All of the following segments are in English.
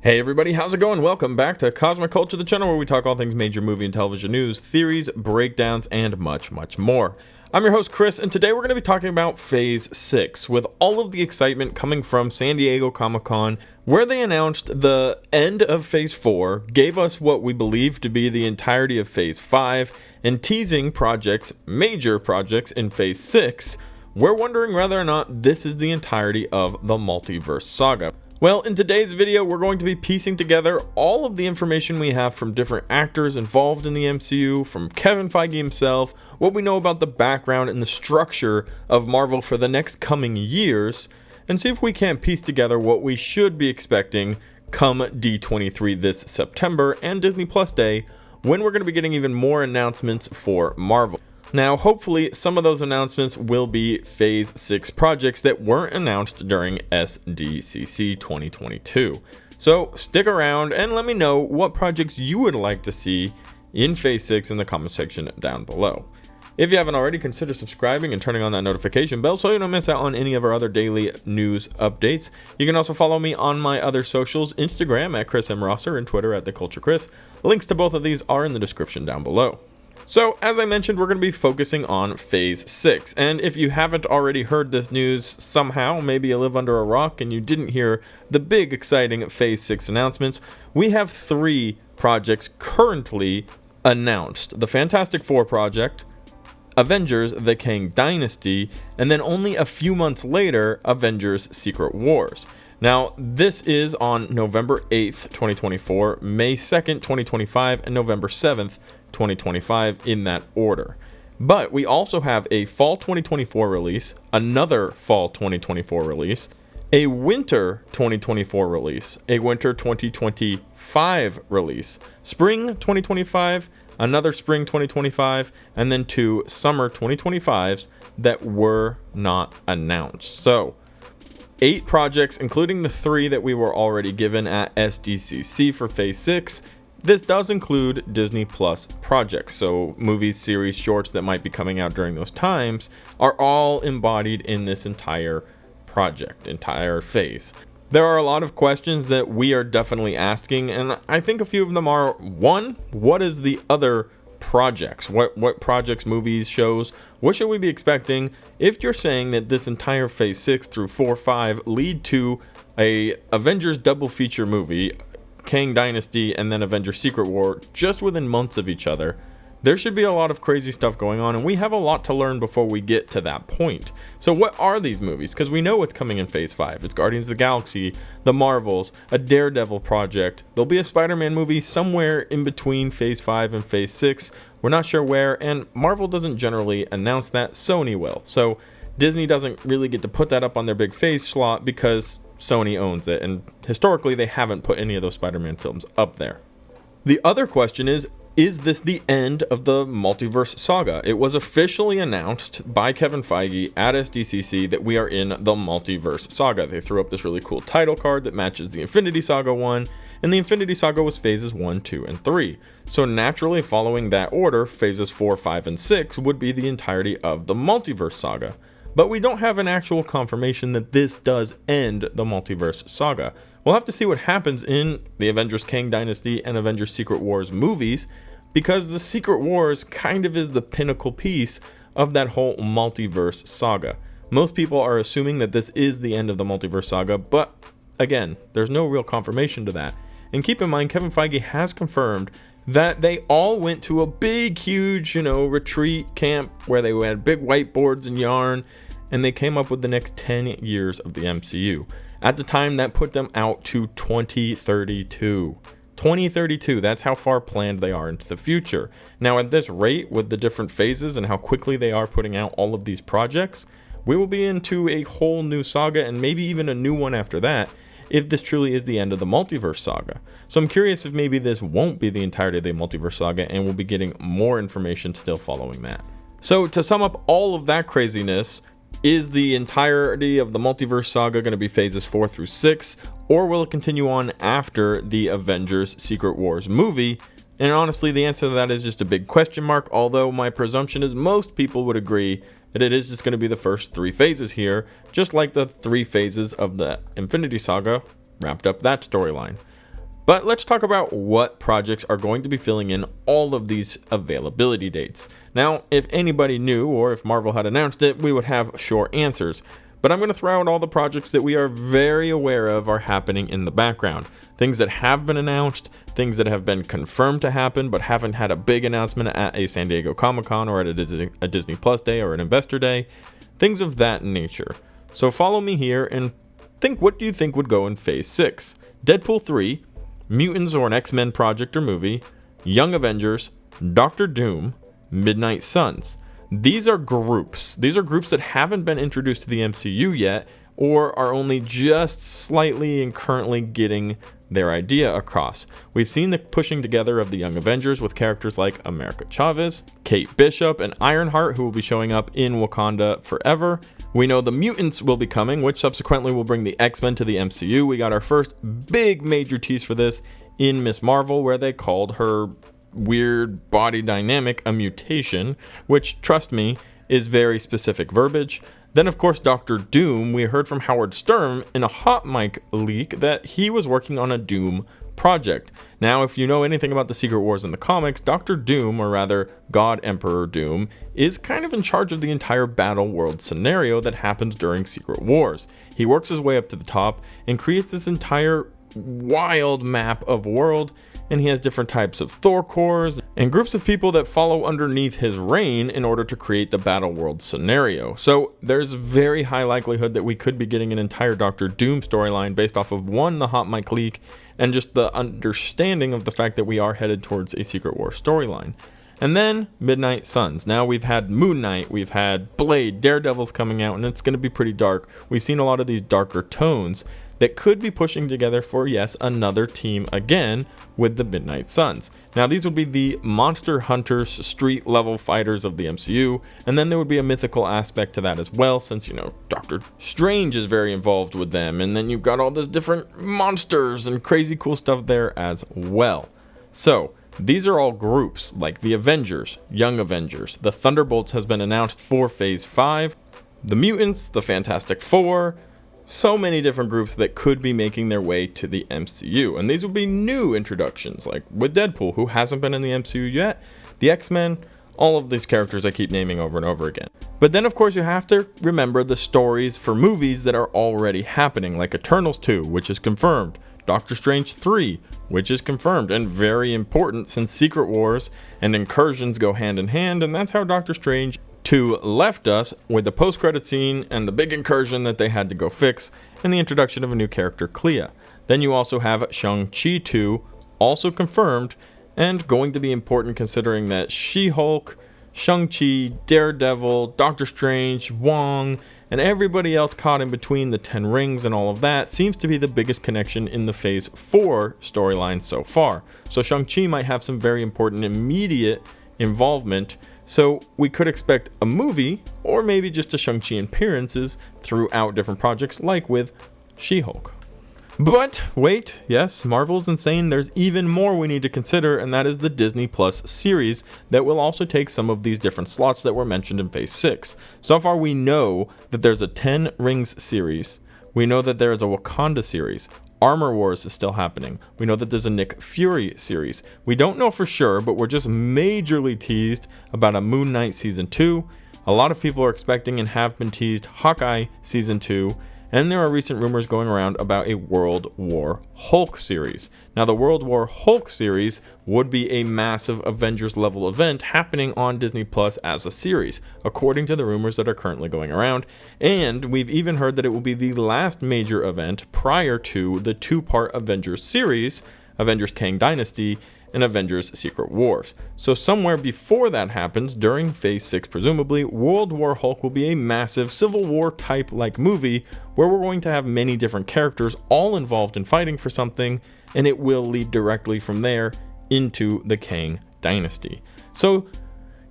Hey everybody, how's it going? Welcome back to Cosmic Culture, the channel where we talk all things major movie and television news, theories, breakdowns, and much more. I'm your host Chris, and today we're going to be talking about Phase 6, with all of the excitement coming from San Diego Comic-Con, where they announced the end of Phase 4, gave us what we believe to be the entirety of Phase 5, and teasing major projects in Phase 6. We're wondering whether or not this is the entirety of the Multiverse Saga. Well, in today's video, we're going to be piecing together all of the information we have from different actors involved in the MCU, from Kevin Feige himself, what we know about the background and the structure of Marvel for the next coming years, and see if we can't piece together what we should be expecting come D23 this September and Disney Plus Day, when we're going to be getting even more announcements for Marvel. Now, hopefully, some of those announcements will be Phase 6 projects that weren't announced during SDCC 2022. So, stick around and let me know what projects you would like to see in Phase 6 in the comment section down below. If you haven't already, consider subscribing and turning on that notification bell so you don't miss out on any of our other daily news updates. You can also follow me on my other socials, Instagram at Chris M. Rosser and Twitter at TheCultureChris. Links to both of these are in the description down below. So, as I mentioned, we're going to be focusing on Phase 6, and if you haven't already heard this news somehow, maybe you live under a rock and you didn't hear the big exciting Phase 6 announcements, we have 3 projects currently announced. The Fantastic Four project, Avengers: The Kang Dynasty, and then only a few months later, Avengers: Secret Wars. Now, this is on November 8th, 2024, May 2nd, 2025, and November 7th, 2025 in that order. But we also have a fall 2024 release, another fall 2024 release, a winter 2024 release, a winter 2025 release, spring 2025, another spring 2025, and then 2 summer 2025s that were not announced. So 8 projects, including the 3 that we were already given at SDCC for Phase 6. This does include Disney Plus projects, so movies, series, shorts that might be coming out during those times are all embodied in this entire project, entire phase. There are a lot of questions that we are definitely asking, and I think a few of them are, 1, what is the other projects? What projects, movies, shows, what should we be expecting if you're saying that this entire Phase 6 through 4, 5 lead to a Avengers double feature movie, Kang Dynasty, and then Avengers Secret War, just within months of each other? There should be a lot of crazy stuff going on, and we have a lot to learn before we get to that point. So what are these movies? Because we know what's coming in Phase 5. It's Guardians of the Galaxy, the Marvels, a Daredevil project. There'll be a Spider-Man movie somewhere in between Phase 5 and Phase 6. We're not sure where, and Marvel doesn't generally announce that. Sony will. So Disney doesn't really get to put that up on their big Phase slot because Sony owns it, and historically they haven't put any of those Spider-Man films up there. The other question is this the end of the Multiverse Saga? It was officially announced by Kevin Feige at SDCC that we are in the Multiverse Saga. They threw up this really cool title card that matches the Infinity Saga one, and the Infinity Saga was phases 1, 2, and 3. So naturally, following that order, phases 4, 5, and 6 would be the entirety of the Multiverse Saga. But we don't have an actual confirmation that this does end the Multiverse Saga. We'll have to see what happens in the Avengers Kang Dynasty and Avengers Secret Wars movies, because the Secret Wars kind of is the pinnacle piece of that whole Multiverse Saga. Most people are assuming that this is the end of the Multiverse Saga, but again, there's no real confirmation to that. And keep in mind, Kevin Feige has confirmed that they all went to a big, huge, retreat camp where they had big whiteboards and yarn, and they came up with the next 10 years of the MCU. At the time, that put them out to 2032. 2032, that's how far planned they are into the future. Now, at this rate, with the different phases and how quickly they are putting out all of these projects, we will be into a whole new saga, and maybe even a new one after that, if this truly is the end of the Multiverse Saga. So I'm curious if maybe this won't be the entirety of the Multiverse Saga, and we'll be getting more information still following that. So to sum up all of that craziness, is the entirety of the Multiverse Saga going to be phases 4 through 6, or will it continue on after the Avengers Secret Wars movie? And honestly, the answer to that is just a big question mark, although my presumption is most people would agree that it is just going to be the first 3 phases here, just like the 3 phases of the Infinity Saga wrapped up that storyline. But let's talk about what projects are going to be filling in all of these availability dates. Now, if anybody knew, or if Marvel had announced it, we would have short answers. But I'm going to throw out all the projects that we are very aware of are happening in the background. Things that have been announced, things that have been confirmed to happen but haven't had a big announcement at a San Diego Comic-Con or at a Disney Plus Day or an Investor Day. Things of that nature. So follow me here and think, what do you think would go in Phase 6? Deadpool 3, Mutants or an X-Men project or movie, Young Avengers, Doctor Doom, Midnight Suns. These are groups. These are groups that haven't been introduced to the MCU yet, or are only just slightly and currently getting their idea across. We've seen the pushing together of the Young Avengers with characters like America Chavez, Kate Bishop, and Ironheart, who will be showing up in Wakanda Forever. We know the Mutants will be coming, which subsequently will bring the X-Men to the MCU. We got our first big major tease for this in Ms. Marvel, where they called her weird body dynamic a mutation, which, trust me, is very specific verbiage. Then, of course, Doctor Doom. We heard from Howard Stern in a hot mic leak that he was working on a Doom project. Now, if you know anything about the Secret Wars in the comics, Doctor Doom, or rather God Emperor Doom, is kind of in charge of the entire battle world scenario that happens during Secret Wars. He works his way up to the top and creates this entire wild map of world, and he has different types of Thor cores and groups of people that follow underneath his reign in order to create the battle world scenario. So there's very high likelihood that we could be getting an entire Doctor Doom storyline based off of one, the hot mic leak, and just the understanding of the fact that we are headed towards a Secret War storyline. And then Midnight Suns. Now we've had Moon Knight, we've had Blade, Daredevil's coming out, and it's going to be pretty dark. We've seen a lot of these darker tones that could be pushing together for, yes, another team again with the Midnight Suns. Now these would be the monster hunters, street level fighters of the MCU, and then there would be a mythical aspect to that as well, since, you know, Doctor Strange is very involved with them, and then you've got all these different monsters and crazy cool stuff there as well. So these are all groups like the Avengers, Young Avengers, the Thunderbolts has been announced for Phase 5, the Mutants, the Fantastic Four, so many different groups that could be making their way to the MCU. And these would be new introductions, like with Deadpool, who hasn't been in the MCU yet, the X-Men, all of these characters I keep naming over and over again. But then, of course, you have to remember the stories for movies that are already happening, like Eternals 2, which is confirmed, Doctor Strange 3, which is confirmed, and very important since Secret Wars and incursions go hand in hand, and that's how Doctor Strange 2 left us, with the post-credit scene and the big incursion that they had to go fix, and the introduction of a new character, Clea. Then you also have Shang-Chi 2, also confirmed, and going to be important considering that She-Hulk, Shang-Chi, Daredevil, Doctor Strange, Wong, and everybody else caught in between the 10 rings and all of that seems to be the biggest connection in the Phase 4 storyline so far. So Shang-Chi might have some very important immediate involvement, so we could expect a movie or maybe just a Shang-Chi appearances throughout different projects like with She-Hulk. But wait, yes, Marvel's insane. There's even more we need to consider, and that is the Disney Plus series that will also take some of these different slots that were mentioned in Phase 6. So far we know that there's a 10 Rings series. We know that there is a Wakanda series. Armor Wars is still happening. We know that there's a Nick Fury series. We don't know for sure, but we're just majorly teased about a Moon Knight Season 2. A lot of people are expecting and have been teased Hawkeye Season 2. And there are recent rumors going around about a World War Hulk series. Now, the World War Hulk series would be a massive Avengers level event happening on Disney Plus as a series, according to the rumors that are currently going around. And we've even heard that it will be the last major event prior to the two-part Avengers series, Avengers Kang Dynasty and Avengers Secret Wars. So somewhere before that happens, during Phase 6 presumably, World War Hulk will be a massive Civil War type like movie where we're going to have many different characters all involved in fighting for something, and it will lead directly from there into the Kang Dynasty. So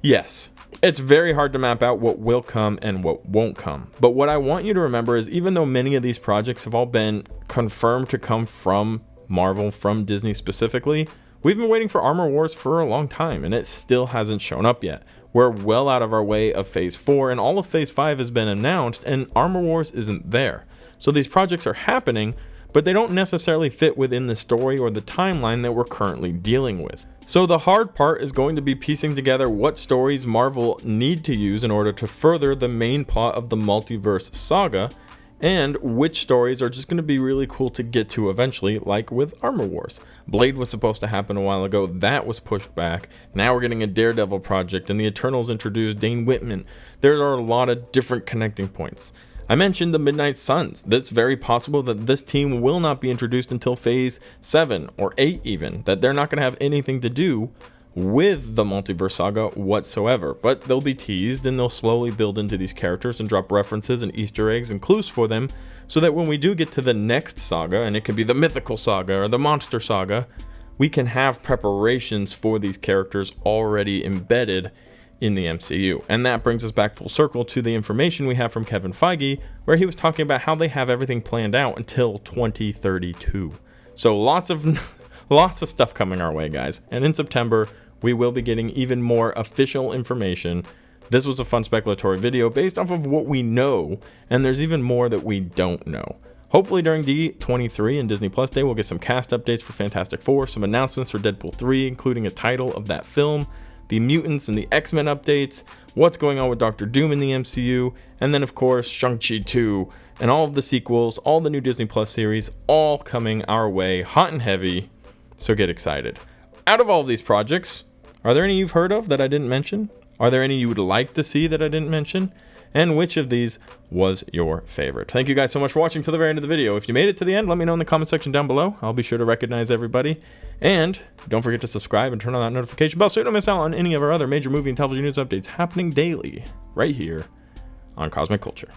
yes, it's very hard to map out what will come and what won't come. But what I want you to remember is, even though many of these projects have all been confirmed to come from Marvel, from Disney specifically, we've been waiting for Armor Wars for a long time, and it still hasn't shown up yet. We're well out of our way of Phase 4, and all of Phase 5 has been announced, and Armor Wars isn't there. So these projects are happening, but they don't necessarily fit within the story or the timeline that we're currently dealing with. So the hard part is going to be piecing together what stories Marvel need to use in order to further the main plot of the multiverse saga, and which stories are just going to be really cool to get to eventually, like with Armor Wars. Blade was supposed to happen a while ago, that was pushed back. Now we're getting a Daredevil project, and the Eternals introduced Dane Whitman. There are a lot of different connecting points. I mentioned the Midnight Suns. It's very possible that this team will not be introduced until phase 7 or 8 even, that they're not going to have anything to do with the multiverse saga whatsoever, but they'll be teased and they'll slowly build into these characters and drop references and Easter eggs and clues for them, so that when we do get to the next saga, and it could be the mythical saga or the monster saga, we can have preparations for these characters already embedded in the MCU. And that brings us back full circle to the information we have from Kevin Feige, where he was talking about how they have everything planned out until 2032. So lots of stuff coming our way, guys. And in September, we will be getting even more official information. This was a fun speculatory video based off of what we know, and there's even more that we don't know. Hopefully during D23 and Disney Plus Day, we'll get some cast updates for Fantastic Four, some announcements for Deadpool 3, including a title of that film, the Mutants and the X-Men updates, what's going on with Doctor Doom in the MCU, and then of course Shang-Chi 2, and all of the sequels, all the new Disney Plus series, all coming our way hot and heavy. So get excited. Out of all of these projects, are there any you've heard of that I didn't mention? Are there any you would like to see that I didn't mention? And which of these was your favorite? Thank you guys so much for watching to the very end of the video. If you made it to the end, let me know in the comment section down below. I'll be sure to recognize everybody. And don't forget to subscribe and turn on that notification bell so you don't miss out on any of our other major movie and television news updates happening daily right here on Cosmic Culture.